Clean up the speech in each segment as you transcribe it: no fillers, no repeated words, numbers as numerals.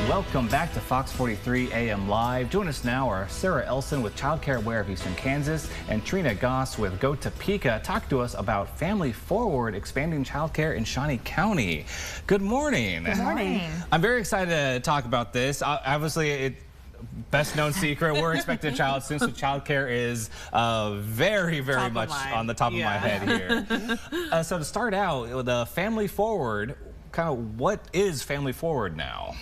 welcome back to Fox 43 AM Live. Join us now are Sarah Elson with Child Care Aware of Eastern Kansas and Trina Goss with Go Topeka. Talk to us about Family Forward expanding child care in Shawnee County. Good morning. Good morning. I'm very excited to talk about this. Obviously, best known secret, we're expecting a child soon, so child care is very much on the top of my head here. So to start out with Family Forward, kind of what is Family Forward now?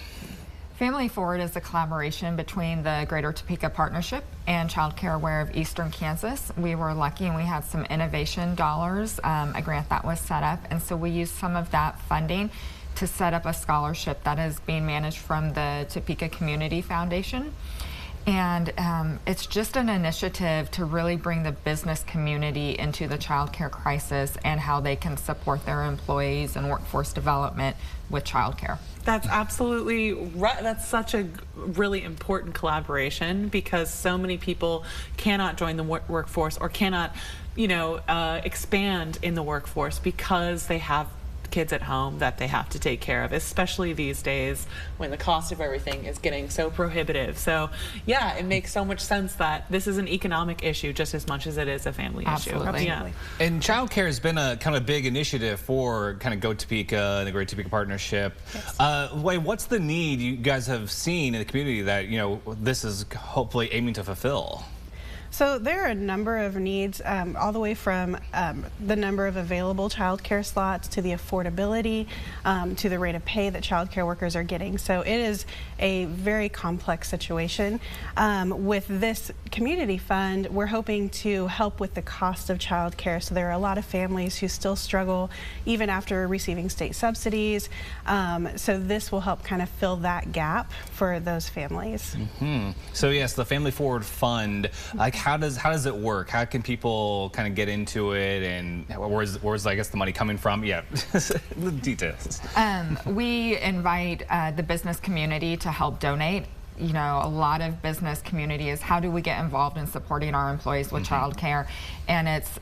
Family Forward is a collaboration between the Greater Topeka Partnership and Child Care Aware of Eastern Kansas. We were lucky and we had some innovation dollars, a grant that was set up, and so we used some of that funding to set up a scholarship that is being managed from the Topeka Community Foundation. And it's just an initiative to really bring the business community into the child care crisis and how they can support their employees and workforce development with child care. That's absolutely right. That's such a really important collaboration because so many people cannot join the workforce or cannot, expand in the workforce because they have kids at home that they have to take care of, especially these days when the cost of everything is getting so prohibitive. So yeah, it makes so much sense that this is an economic issue just as much as it is a family issue. Yeah. And child care has been a kind of big initiative for kind of Go Topeka and the Great Topeka Partnership. Yes. What's the need you guys have seen in the community that this is hopefully aiming to fulfill? So there are a number of needs, all the way from the number of available child care slots to the affordability, to the rate of pay that child care workers are getting. So it is a very complex situation. With this community fund, we're hoping to help with the cost of child care. So there are a lot of families who still struggle even after receiving state subsidies. So this will help kind of fill that gap for those families. Mm-hmm. So yes, the Family Forward Fund, how does it work? How can people kind of get into it, and where's I guess the money coming from? Yeah, the details. We invite the business community to help donate. A lot of business community is how do we get involved in supporting our employees with child care, and it's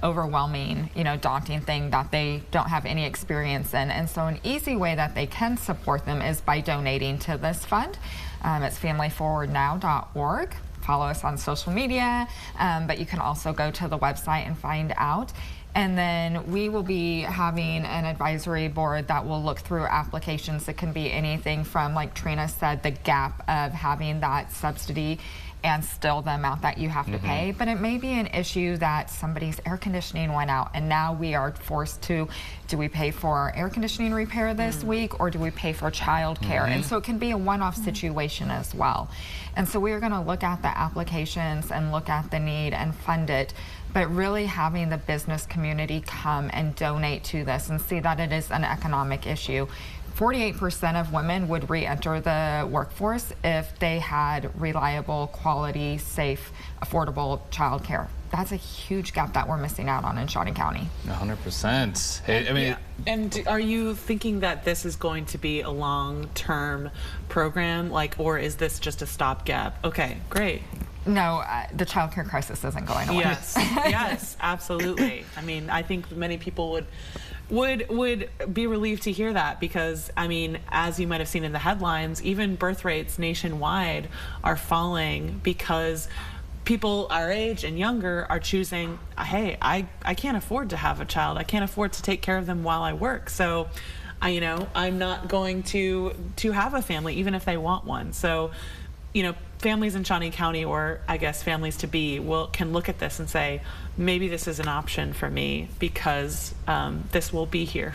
overwhelming, daunting thing that they don't have any experience in. And so an easy way that they can support them is by donating to this fund. It's familyforwardnow.org. Follow us on social media, but you can also go to the website and find out. And then we will be having an advisory board that will look through applications. It can be anything from, like Trina said, the gap of having that subsidy and still the amount that you have to pay. But it may be an issue that somebody's air conditioning went out and now we are forced to, do we pay for air conditioning repair this week or do we pay for child care? And so it can be a one-off situation as well. And so we are gonna look at the applications and look at the need and fund it, but really having the business community come and donate to this and see that it is an economic issue. 48% of women would re-enter the workforce if they had reliable, quality, safe, affordable child care. That's a huge gap that we're missing out on in Shawnee County. 100%. I mean, And are you thinking that this is going to be a long-term program, or is this just a stopgap? Okay, great. No, the child care crisis isn't going away. Yes, yes, absolutely. I mean, I think many people would be relieved to hear that because, I mean, as you might have seen in the headlines, even birth rates nationwide are falling because people our age and younger are choosing, hey, I can't afford to have a child. I can't afford to take care of them while I work. So, I'm not going to have a family even if they want one. So, families in Shawnee County, or I guess families to be, can look at this and say, maybe this is an option for me because this will be here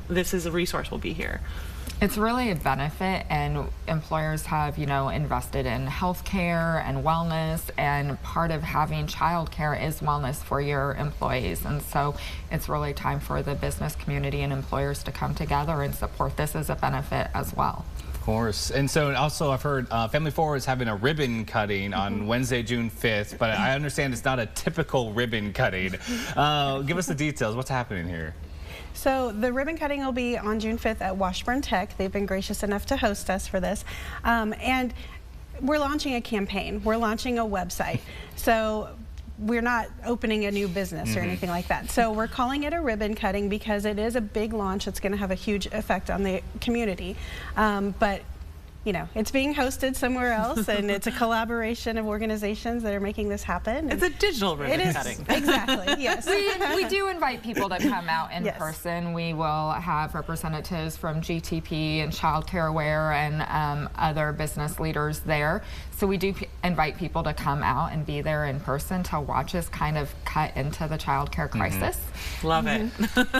this is a resource will be here. It's really a benefit, and employers have, invested in health care and wellness, and part of having child care is wellness for your employees. And so it's really time for the business community and employers to come together and support this as a benefit as well. Of course. And so also I've heard Family Forward is having a ribbon cutting on Wednesday, June 5th, but I understand it's not a typical ribbon cutting. Give us the details. What's happening here? So the ribbon cutting will be on June 5th at Washburn Tech. They've been gracious enough to host us for this. And we're launching a campaign. We're launching a website. So we're not opening a new business or anything like that. So we're calling it a ribbon cutting because it is a big launch. It's going to have a huge effect on the community. But you know, it's being hosted somewhere else, and it's a collaboration of organizations that are making this happen. It's a digital ribbon cutting. Exactly, yes. We do invite people to come out in person. We will have representatives from GTP and Child Care Aware and other business leaders there. So we do invite people to come out and be there in person to watch us kind of cut into the child care crisis. Love it.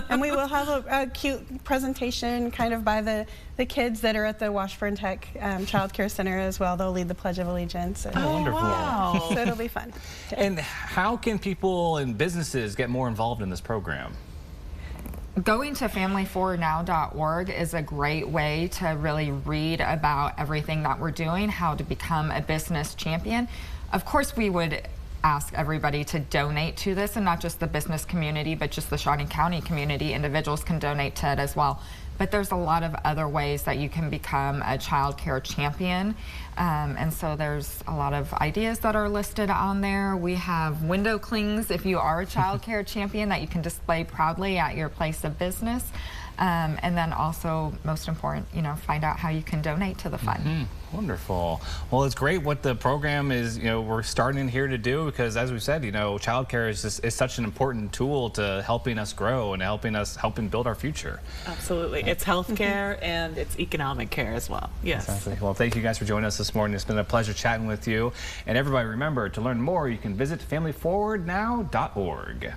And we will have a cute presentation kind of by the kids that are at the Washburn Tech Child Care Center as well. They'll lead the Pledge of Allegiance. And, wonderful. Wow. So it'll be fun. And how can people and businesses get more involved in this program? Going to familyforwardnow.org is a great way to really read about everything that we're doing, how to become a business champion. Of course, we would ask everybody to donate to this, and not just the business community, but just the Shawnee County community. Individuals can donate to it as well. But there's a lot of other ways that you can become a child care champion. And so there's a lot of ideas that are listed on there. We have window clings if you are a child care champion that you can display proudly at your place of business. And then also, most important, you know, find out how you can donate to the fund. Wonderful. Well, it's great what the program is, you know, we're starting here to do, because as we said, you know, childcare is such an important tool to helping us grow and helping build our future. Absolutely. It's health care and it's economic care as well. Yes. Exactly. Well, thank you guys for joining us this morning. It's been a pleasure chatting with you. And everybody, remember, to learn more, you can visit familyforwardnow.org.